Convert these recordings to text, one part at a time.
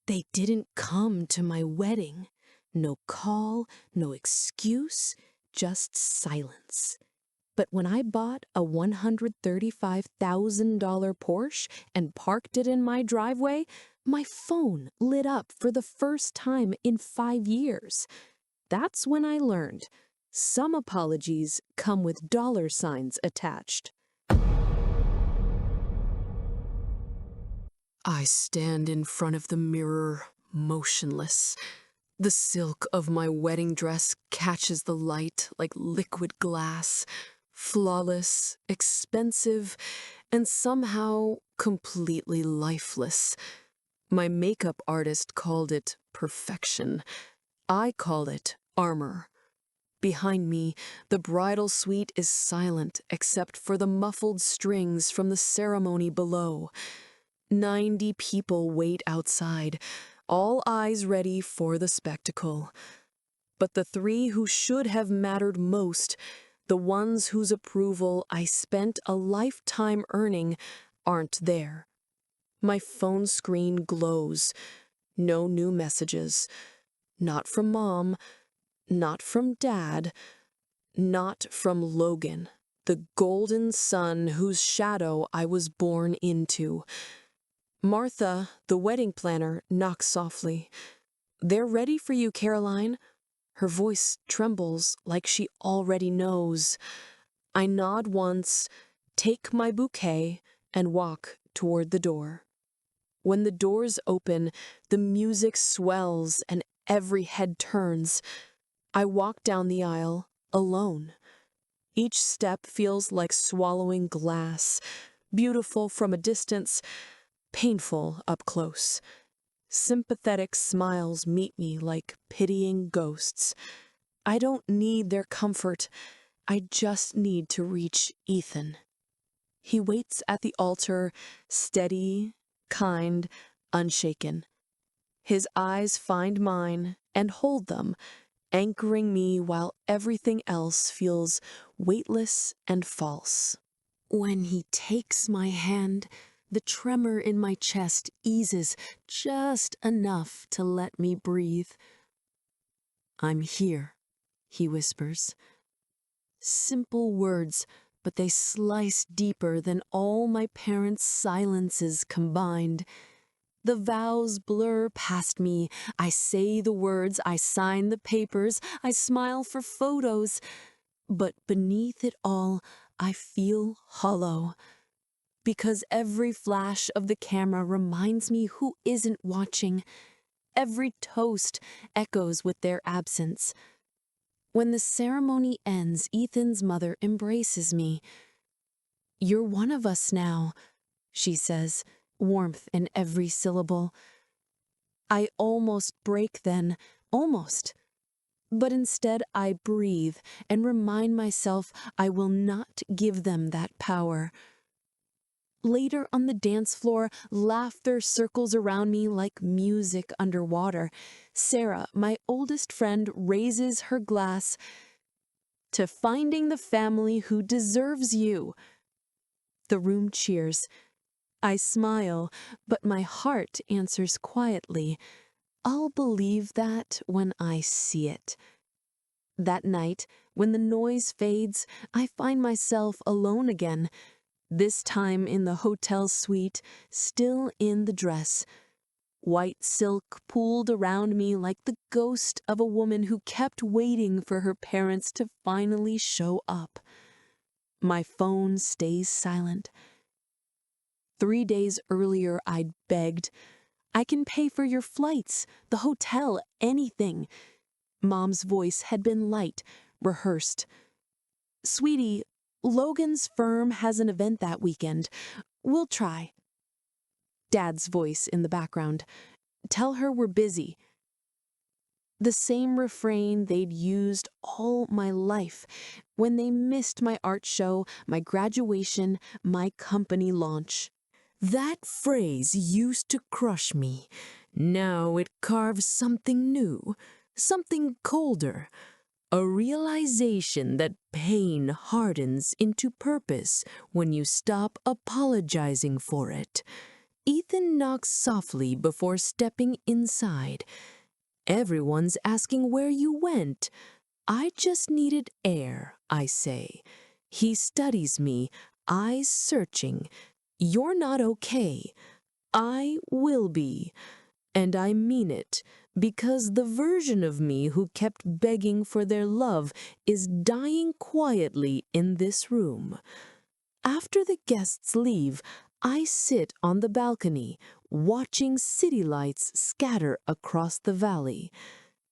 They didn't come to my wedding. No call, no excuse, just silence. But when I bought a $135,000 Porsche and parked it in my driveway, my phone lit up for the first time in 5 years. That's when I learned some apologies come with dollar signs attached. I stand in front of the mirror, motionless. The silk of my wedding dress catches the light like liquid glass, flawless, expensive, and somehow completely lifeless. My makeup artist called it perfection. I call it armor. Behind me, the bridal suite is silent except for the muffled strings from the ceremony below. 90 people wait outside, all eyes ready for the spectacle. But the 3 who should have mattered most, the ones whose approval I spent a lifetime earning, aren't there. My phone screen glows. No new messages. Not from Mom, not from Dad, not from Logan, the golden son whose shadow I was born into. Martha, the wedding planner, knocks softly. "They're ready for you, Caroline." Her voice trembles like she already knows. I nod once, take my bouquet, and walk toward the door. When the doors open, the music swells and every head turns. I walk down the aisle, alone. Each step feels like swallowing glass, beautiful from a distance, painful up close. Sympathetic smiles meet me like pitying ghosts. I don't need their comfort. I just need to reach Ethan. He waits at the altar, steady, kind, unshaken. His eyes find mine and hold them, anchoring me while everything else feels weightless and false. When he takes my hand, the tremor in my chest eases just enough to let me breathe. "I'm here," he whispers. Simple words, but they slice deeper than all my parents' silences combined. The vows blur past me. I say the words, I sign the papers, I smile for photos. But beneath it all, I feel hollow. Because every flash of the camera reminds me who isn't watching. Every toast echoes with their absence. When the ceremony ends, Ethan's mother embraces me. "You're one of us now," she says, warmth in every syllable. I almost break then, almost. But instead I breathe and remind myself I will not give them that power. Later on the dance floor, laughter circles around me like music underwater. Sarah, my oldest friend, raises her glass to finding the family who deserves you. The room cheers. I smile, but my heart answers quietly. I'll believe that when I see it. That night, when the noise fades, I find myself alone again. This time in the hotel suite, still in the dress. White silk pooled around me like the ghost of a woman who kept waiting for her parents to finally show up. My phone stays silent. 3 days earlier, I'd begged, "I can pay for your flights, the hotel, anything." Mom's voice had been light, rehearsed. "Sweetie, Logan's firm has an event that weekend. We'll try." Dad's voice in the background. "Tell her we're busy." The same refrain they'd used all my life when they missed my art show, my graduation, my company launch. That phrase used to crush me. Now it carves something new, something colder. A realization that pain hardens into purpose when you stop apologizing for it. Ethan knocks softly before stepping inside. Everyone's asking where you went. I just needed air, I say. He studies me, eyes searching. You're not okay. I will be. And I mean it, because the version of me who kept begging for their love is dying quietly in this room. After the guests leave, I sit on the balcony, watching city lights scatter across the valley.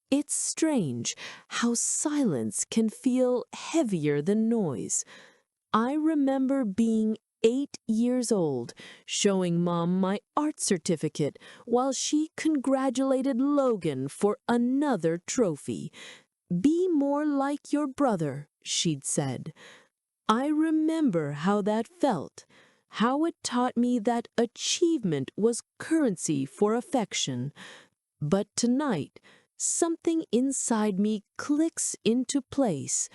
It's strange how silence can feel heavier than noise. I remember being 8 years old, showing Mom my art certificate while she congratulated Logan for another trophy. Be more like your brother, she'd said. I remember how that felt, how it taught me that achievement was currency for affection. But tonight, something inside me clicks into place.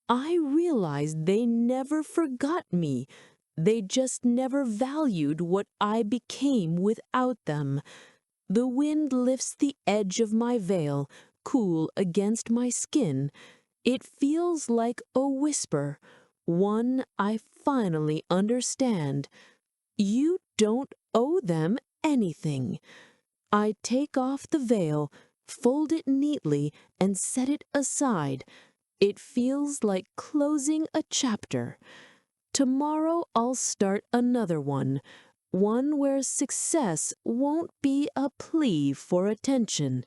I realize they never forgot me. They just never valued what I became without them. The wind lifts the edge of my veil, cool against my skin. It feels like a whisper, one I finally understand. You don't owe them anything. I take off the veil, fold it neatly, and set it aside. It feels like closing a chapter. Tomorrow I'll start another one where success won't be a plea for attention,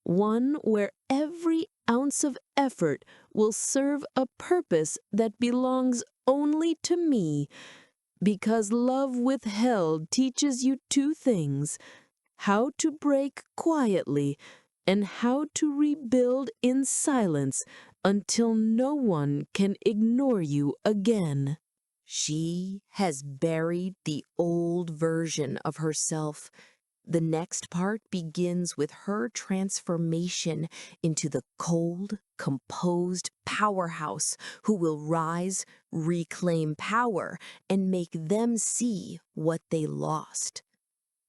one where every ounce of effort will serve a purpose that belongs only to me, because love withheld teaches you two things: how to break quietly and how to rebuild in silence until no one can ignore you again. She has buried the old version of herself. The next part begins with her transformation into the cold, composed powerhouse who will rise, reclaim power, and make them see what they lost.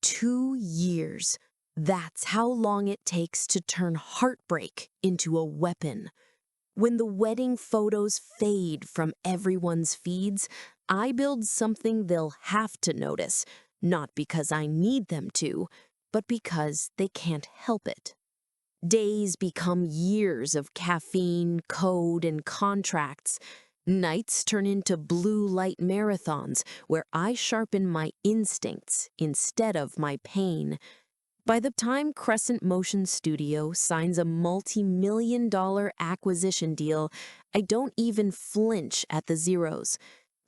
2 years. That's how long it takes to turn heartbreak into a weapon. When the wedding photos fade from everyone's feeds, I build something they'll have to notice, not because I need them to, but because they can't help it. Days become years of caffeine, code, and contracts. Nights turn into blue light marathons where I sharpen my instincts instead of my pain. By the time Crescent Motion Studio signs a multi-million-dollar acquisition deal, I don't even flinch at the zeros.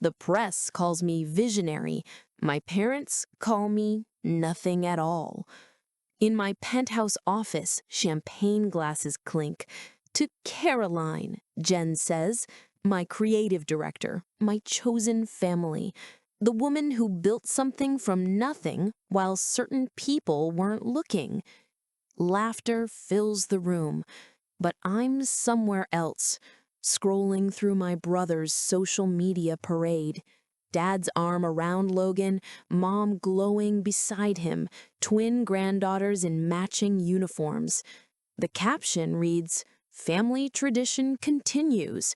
The press calls me visionary. My parents call me nothing at all. In my penthouse office, champagne glasses clink. To Caroline, Jen says, my creative director, my chosen family, the woman who built something from nothing while certain people weren't looking. Laughter fills the room, but I'm somewhere else, scrolling through my brother's social media parade. Dad's arm around Logan, Mom glowing beside him, twin granddaughters in matching uniforms. The caption reads, "Family tradition continues."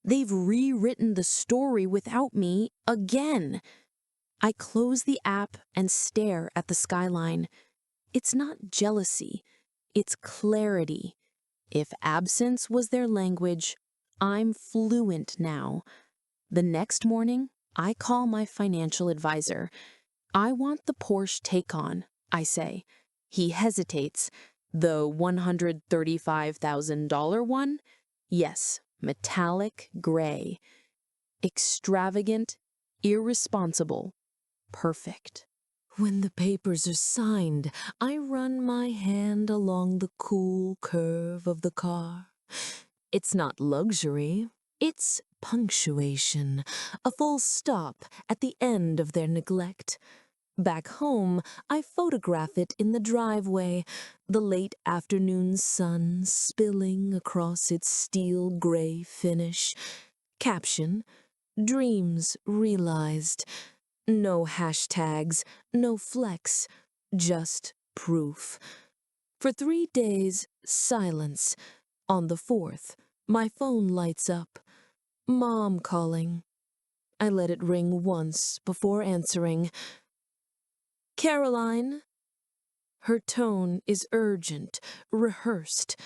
They've rewritten the story without me again. I close the app and stare at the skyline. It's not jealousy, it's clarity. If absence was their language, I'm fluent now. The next morning, I call my financial advisor. I want the Porsche Taycan, I say. He hesitates. The $135,000 one? Yes, metallic gray. Extravagant, irresponsible, perfect. When the papers are signed, I run my hand along the cool curve of the car. It's not luxury, it's punctuation, a full stop at the end of their neglect. Back home, I photograph it in the driveway, the late afternoon sun spilling across its steel gray finish. Caption: dreams realized. No hashtags, no flex, just proof. For 3 days, silence. On the 4th, my phone lights up. Mom calling. I let it ring once before answering. Caroline. Her tone is urgent, rehearsed.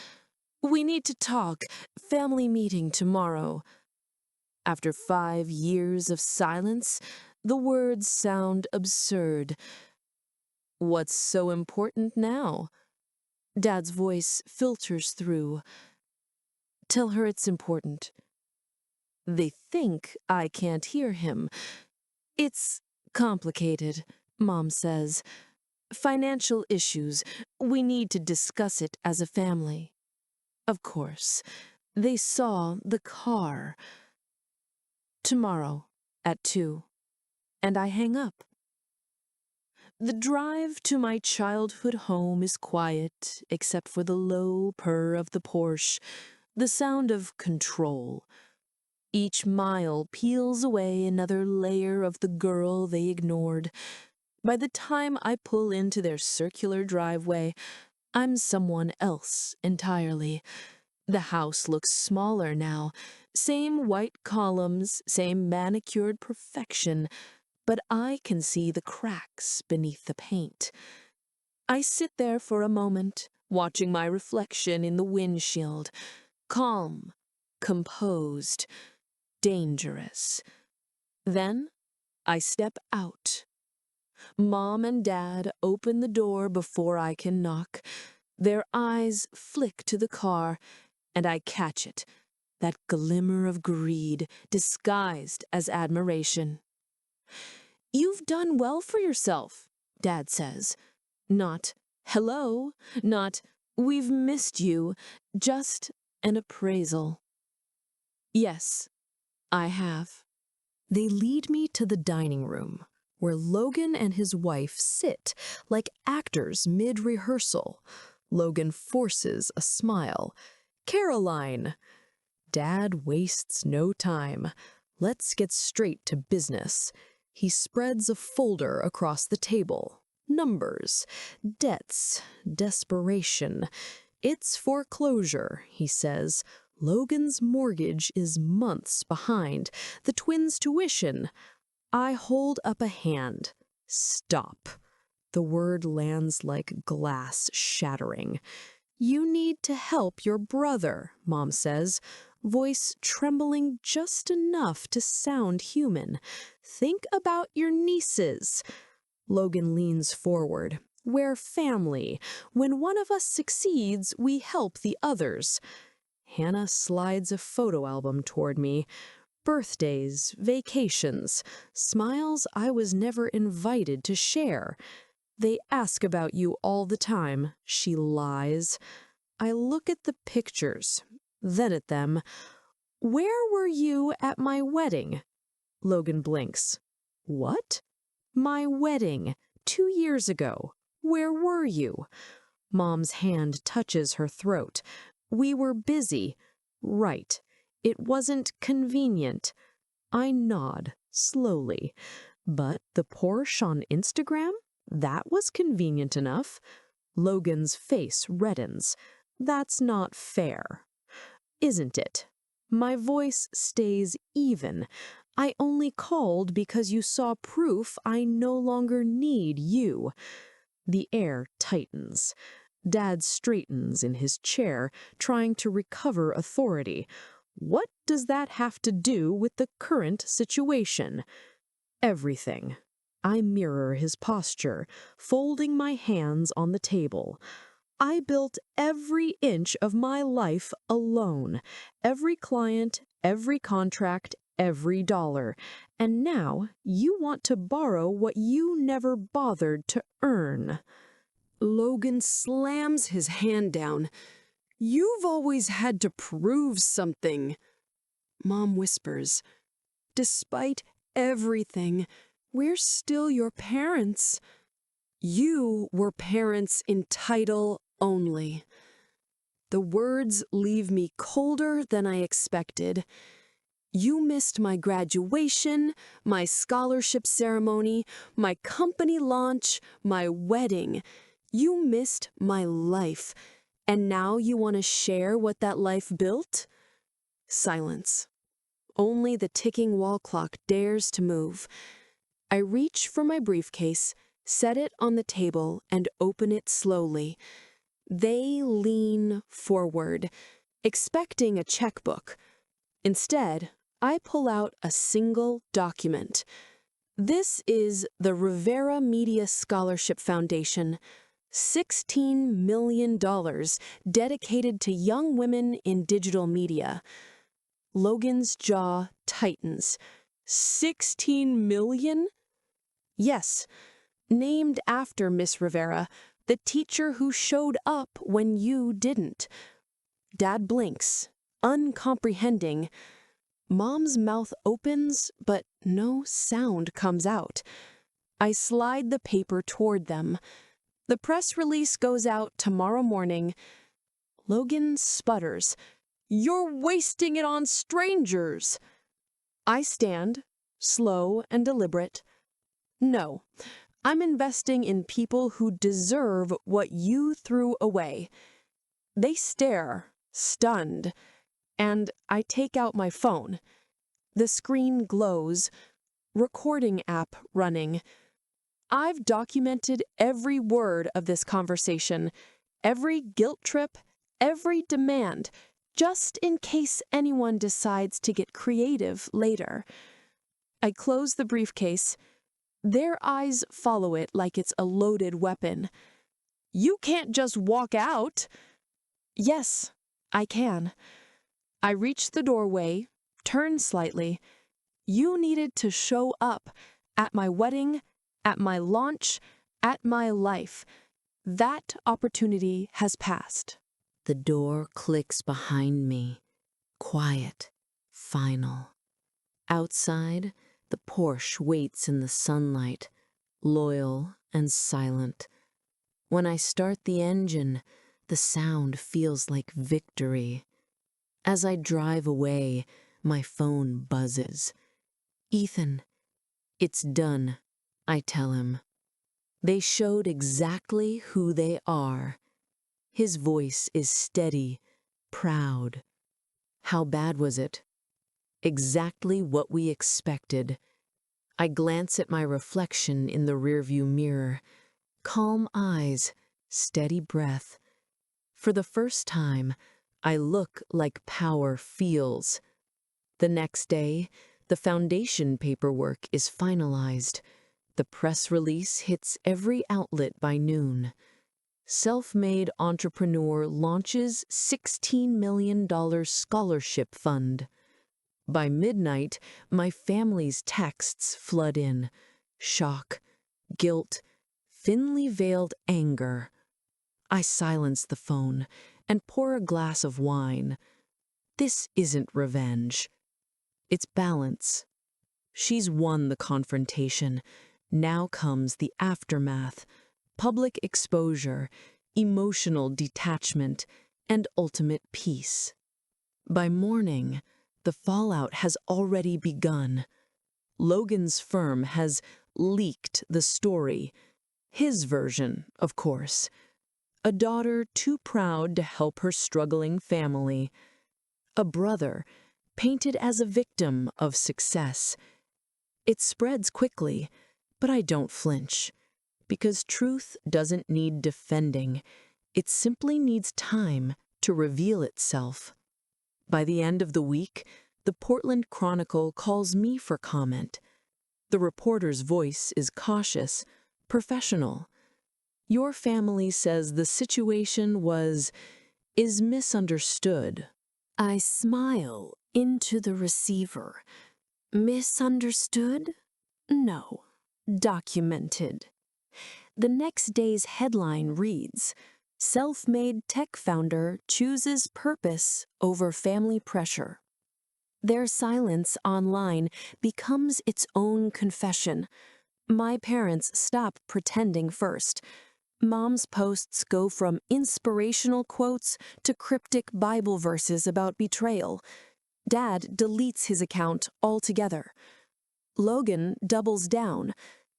We need to talk. Family meeting tomorrow. After 5 years of silence, the words sound absurd. What's so important now? Dad's voice filters through. Tell her it's important. They think I can't hear him. It's complicated, Mom says. Financial issues. We need to discuss it as a family. Of course. They saw the car. Tomorrow at 2. And I hang up. The drive to my childhood home is quiet, except for the low purr of the Porsche, the sound of control. Each mile peels away another layer of the girl they ignored. By the time I pull into their circular driveway, I'm someone else entirely. The house looks smaller now. Same white columns, same manicured perfection, but I can see the cracks beneath the paint. I sit there for a moment, watching my reflection in the windshield. Calm, composed, dangerous. Then I step out. Mom and Dad open the door before I can knock. Their eyes flick to the car, and I catch it, that glimmer of greed disguised as admiration. You've done well for yourself, Dad says. Not, hello, not, we've missed you, just an appraisal. Yes, I have. They lead me to the dining room, where Logan and his wife sit like actors mid-rehearsal. Logan forces a smile. Caroline. Dad wastes no time. Let's get straight to business. He spreads a folder across the table. Numbers, debts, desperation. It's foreclosure, he says. Logan's mortgage is months behind. The twins' tuition. I hold up a hand. Stop. The word lands like glass shattering. You need to help your brother, Mom says, voice trembling just enough to sound human. Think about your nieces. Logan leans forward. We're family. When one of us succeeds, we help the others. Hannah slides a photo album toward me. Birthdays, vacations, smiles I was never invited to share. They ask about you all the time, she lies. I look at the pictures, then at them. Where were you at my wedding? Logan blinks. What? My wedding, 2 years ago. Where were you? Mom's hand touches her throat. We were busy. Right. It wasn't convenient. I nod, slowly. But the Porsche on Instagram? That was convenient enough. Logan's face reddens. That's not fair. Isn't it? My voice stays even. I only called because you saw proof I no longer need you. The air tightens. Dad straightens in his chair, trying to recover authority. What does that have to do with the current situation? Everything. I mirror his posture, folding my hands on the table. I built every inch of my life alone. Every client, every contract, every dollar. And now you want to borrow what you never bothered to earn. Logan slams his hand down. You've always had to prove something. Mom whispers, despite everything, we're still your parents. You were parents in title only. The words leave me colder than I expected. You missed my graduation, my scholarship ceremony, my company launch, my wedding. You missed my life. And now you want to share what that life built? Silence. Only the ticking wall clock dares to move. I reach for my briefcase, set it on the table, and open it slowly. They lean forward, expecting a checkbook. Instead, I pull out a single document. This is the Rivera Media Scholarship Foundation, $16 million dedicated to young women in digital media. Logan's jaw tightens. 16 million? Yes, named after Miss Rivera, the teacher who showed up when you didn't. Dad blinks, uncomprehending. Mom's mouth opens, but no sound comes out. I slide the paper toward them. The press release goes out tomorrow morning. Logan sputters. You're wasting it on strangers. I stand, slow and deliberate. No, I'm investing in people who deserve what you threw away. They stare, stunned, and I take out my phone. The screen glows. Recording app running. I've documented every word of this conversation, every guilt trip, every demand, just in case anyone decides to get creative later. I close the briefcase. Their eyes follow it like it's a loaded weapon. You can't just walk out. Yes, I can. I reach the doorway, turn slightly. You needed to show up at my wedding, at my launch, at my life. That opportunity has passed. The door clicks behind me, quiet, final. Outside, the Porsche waits in the sunlight, loyal and silent. When I start the engine, the sound feels like victory. As I drive away, my phone buzzes. Ethan, it's done, I tell him. They showed exactly who they are. His voice is steady, proud. How bad was it? Exactly what we expected. I glance at my reflection in the rearview mirror. Calm eyes, steady breath. For the first time, I look like power feels. The next day, the foundation paperwork is finalized. The press release hits every outlet by noon. Self-made entrepreneur launches $16 million scholarship fund. By midnight, my family's texts flood in. Shock, guilt, thinly veiled anger. I silence the phone and pour a glass of wine. This isn't revenge. It's balance. She's won the confrontation. Now comes the aftermath, public exposure, emotional detachment, and ultimate peace. By morning, the fallout has already begun. Logan's firm has leaked the story. His version, of course. A daughter too proud to help her struggling family. A brother painted as a victim of success. It spreads quickly, but I don't flinch. Because truth doesn't need defending. It simply needs time to reveal itself. By the end of the week, the Portland Chronicle calls me for comment. The reporter's voice is cautious, professional. Your family says the situation is misunderstood. I smile into the receiver. Misunderstood? No. Documented. The next day's headline reads, Self-made tech founder chooses purpose over family pressure. Their silence online becomes its own confession. My parents stop pretending first. Mom's posts go from inspirational quotes to cryptic Bible verses about betrayal. Dad deletes his account altogether. Logan doubles down,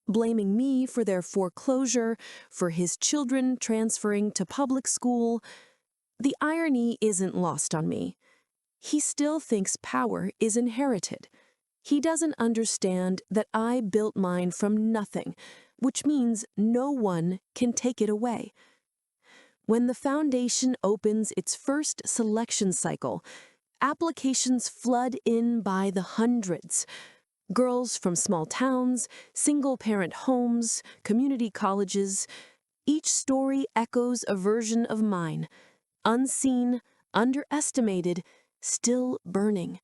blaming me for their foreclosure, for his children transferring to public school. The irony isn't lost on me. He still thinks power is inherited. He doesn't understand that I built mine from nothing, which means no one can take it away. When the foundation opens its first selection cycle, applications flood in by the hundreds. Girls from small towns, single-parent homes, community colleges. Each story echoes a version of mine, unseen, underestimated, still burning.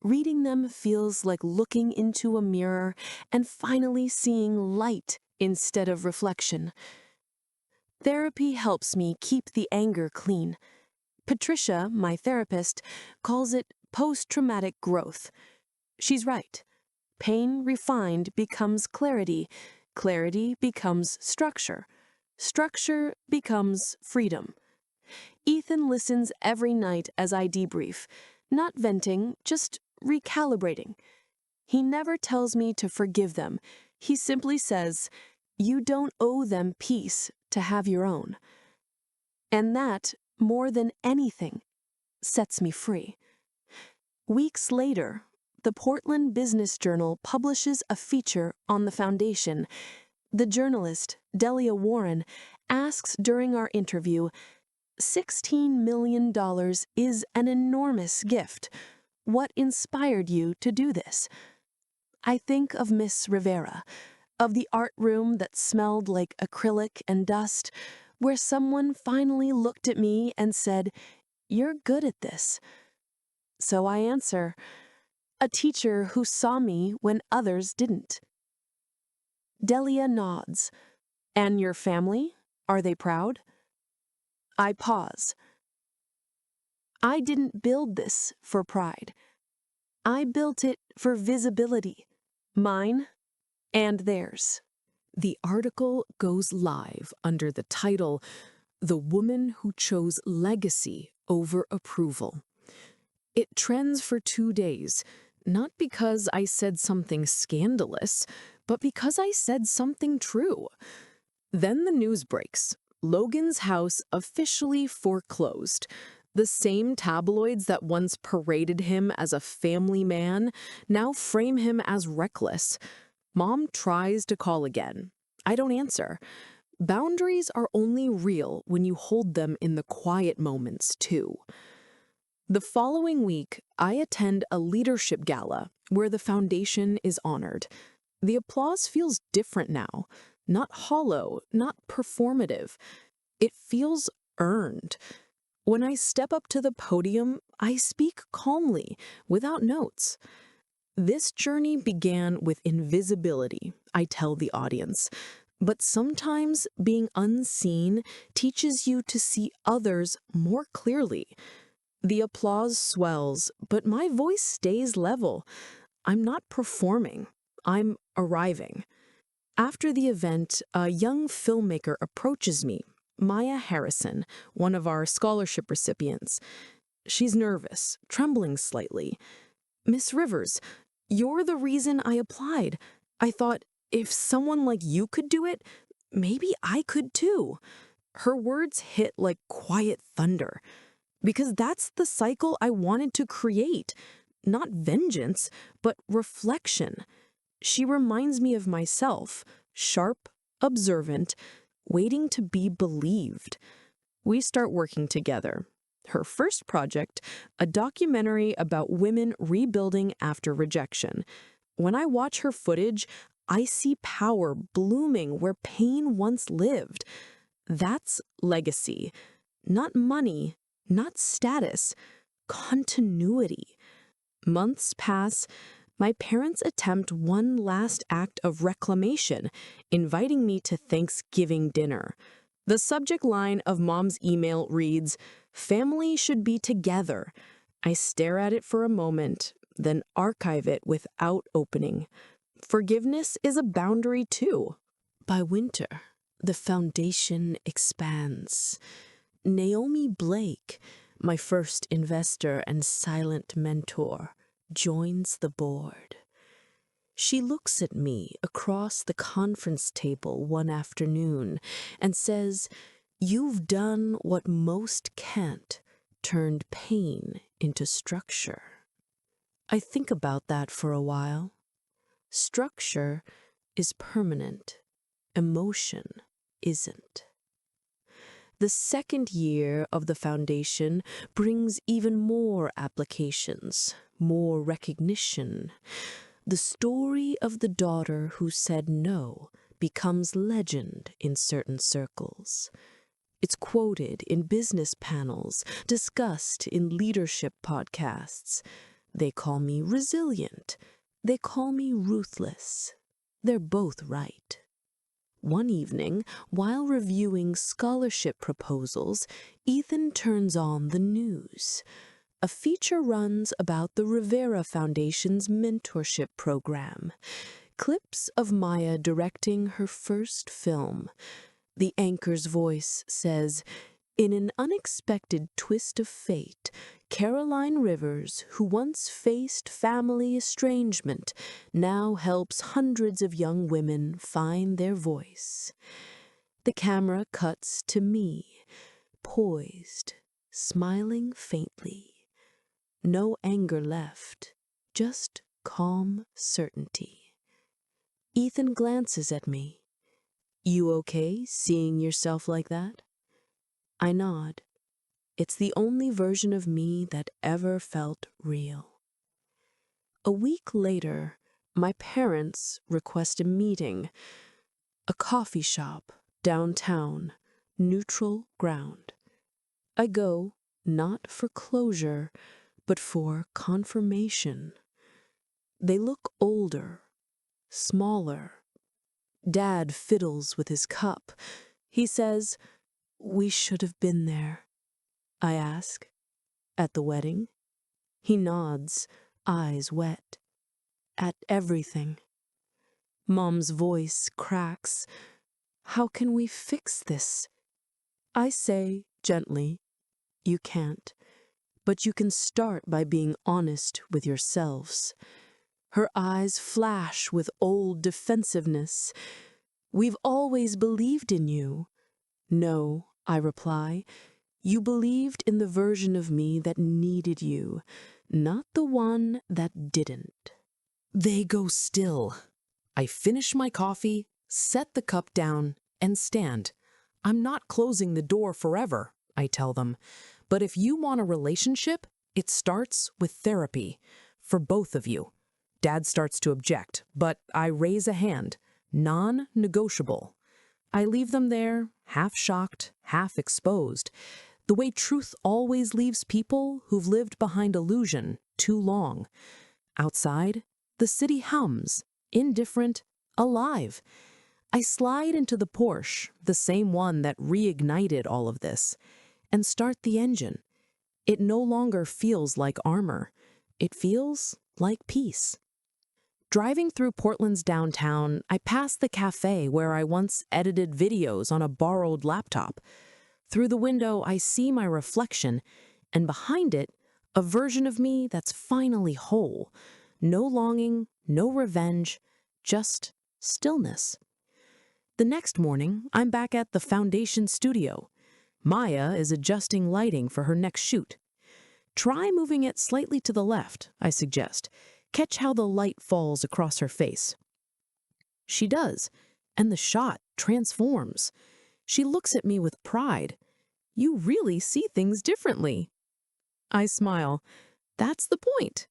Reading them feels like looking into a mirror and finally seeing light instead of reflection. Therapy helps me keep the anger clean. Patricia, my therapist, calls it post-traumatic growth. She's right. Pain refined becomes clarity. Clarity becomes structure. Structure becomes freedom. Ethan listens every night as I debrief, not venting, just recalibrating. He never tells me to forgive them. He simply says, "You don't owe them peace to have your own." And that, more than anything, sets me free. Weeks later, the Portland Business Journal publishes a feature on the foundation. The journalist, Delia Warren, asks during our interview, $16 million is an enormous gift. What inspired you to do this? I think of Miss Rivera, of the art room that smelled like acrylic and dust, where someone finally looked at me and said, "You're good at this." So I answer, a teacher who saw me when others didn't. Delia nods. And your family? Are they proud? I pause. I didn't build this for pride. I built it for visibility, mine and theirs. The article goes live under the title, "The Woman Who Chose Legacy Over Approval." It trends for 2 days, not because I said something scandalous, but because I said something true. Then the news breaks. Logan's house officially foreclosed. The same tabloids that once paraded him as a family man now frame him as reckless. Mom tries to call again. I don't answer. Boundaries are only real when you hold them in the quiet moments, too. The following week, I attend a leadership gala where the foundation is honored. The applause feels different now, not hollow, not performative. It feels earned. When I step up to the podium, I speak calmly, without notes. This journey began with invisibility, I tell the audience. But sometimes being unseen teaches you to see others more clearly. The applause swells, but my voice stays level. I'm not performing. I'm arriving. After the event, a young filmmaker approaches me, Maya Harrison, one of our scholarship recipients. She's nervous, trembling slightly. "Miss Rivers, you're the reason I applied. I thought, if someone like you could do it, maybe I could too." Her words hit like quiet thunder. Because that's the cycle I wanted to create. Not vengeance, but reflection. She reminds me of myself, sharp, observant, waiting to be believed. We start working together. Her first project, a documentary about women rebuilding after rejection. When I watch her footage, I see power blooming where pain once lived. That's legacy. Not money, not status, continuity. Months pass. My parents attempt one last act of reclamation, inviting me to Thanksgiving dinner. The subject line of Mom's email reads, "Family should be together." I stare at it for a moment, then archive it without opening. Forgiveness is a boundary too. By winter, the foundation expands. Naomi Blake, My first investor and silent mentor joins the board. She looks at me across the conference table one afternoon and says, "You've done what most can't, turned pain into structure." I think about that for a while. Structure is permanent. Emotion isn't. The second year of the foundation brings even more applications, more recognition. The story of the daughter who said no becomes legend in certain circles. It's quoted in business panels, discussed in leadership podcasts. They call me resilient. They call me ruthless. They're both right. One evening, while reviewing scholarship proposals, Ethan turns on the news. A feature runs about the Rivera Foundation's mentorship program. Clips of Maya directing her first film. The anchor's voice says, "In an unexpected twist of fate, Caroline Rivers, who once faced family estrangement, now helps hundreds of young women find their voice." The camera cuts to me, poised, smiling faintly. No anger left, just calm certainty. Ethan glances at me. "You okay seeing yourself like that?" I nod. It's the only version of me that ever felt real. A week later, my parents request a meeting. A coffee shop, downtown, neutral ground. I go, not for closure, but for confirmation. They look older, smaller. Dad fiddles with his cup. He says, "We should have been there." I ask, "At the wedding?" He nods, eyes wet. "At everything." Mom's voice cracks. "How can we fix this?" I say, gently, "You can't, but you can start by being honest with yourselves." Her eyes flash with old defensiveness. "We've always believed in you." "No," I reply. "You believed in the version of me that needed you, not the one that didn't." They go still. I finish my coffee, set the cup down, and stand. "I'm not closing the door forever," I tell them. "But if you want a relationship, it starts with therapy. For both of you." Dad starts to object, but I raise a hand. Non-negotiable. I leave them there, half shocked, half exposed. The way truth always leaves people who've lived behind illusion too long. Outside, the city hums, indifferent, alive. I slide into the Porsche, the same one that reignited all of this, and start the engine. It no longer feels like armor. It feels like peace. Driving through Portland's downtown, I pass the cafe where I once edited videos on a borrowed laptop. Through the window, I see my reflection, and behind it, a version of me that's finally whole. No longing, no revenge, just stillness. The next morning, I'm back at the Foundation studio. Maya is adjusting lighting for her next shoot. "Try moving it slightly to the left," I suggest. "Catch how the light falls across her face." She does, and the shot transforms. She looks at me with pride. "You really see things differently." I smile. That's the point.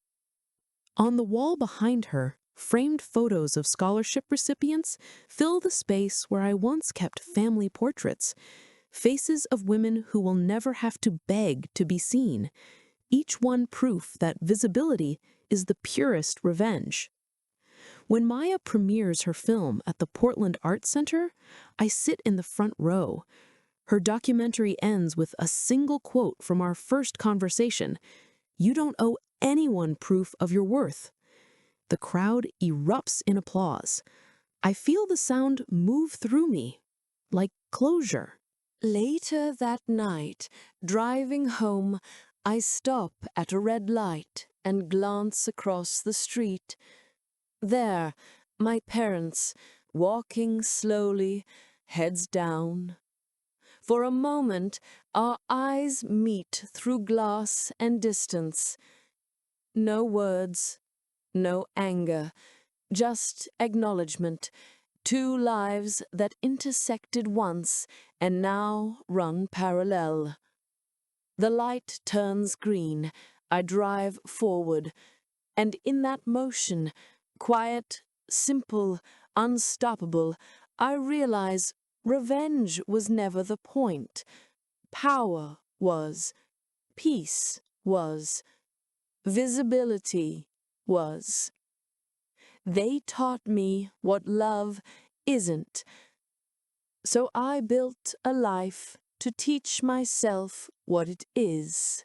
On the wall behind her, framed photos of scholarship recipients fill the space where I once kept family portraits. Faces of women who will never have to beg to be seen. Each one proof that visibility is the purest revenge. When Maya premieres her film at the Portland Arts Center, I sit in the front row. Her documentary ends with a single quote from our first conversation: "You don't owe anyone proof of your worth." The crowd erupts in applause. I feel the sound move through me, like closure. Later that night, driving home, I stop at a red light and glance across the street. There, my parents, walking slowly, heads down. For a moment, our eyes meet through glass and distance. No words, no anger, just acknowledgement. Two lives that intersected once and now run parallel. The light turns green. I drive forward. And in that motion, quiet, simple, unstoppable, I realize revenge was never the point. Power was. Peace was. Visibility was. They taught me what love isn't. So I built a life to teach myself what it is.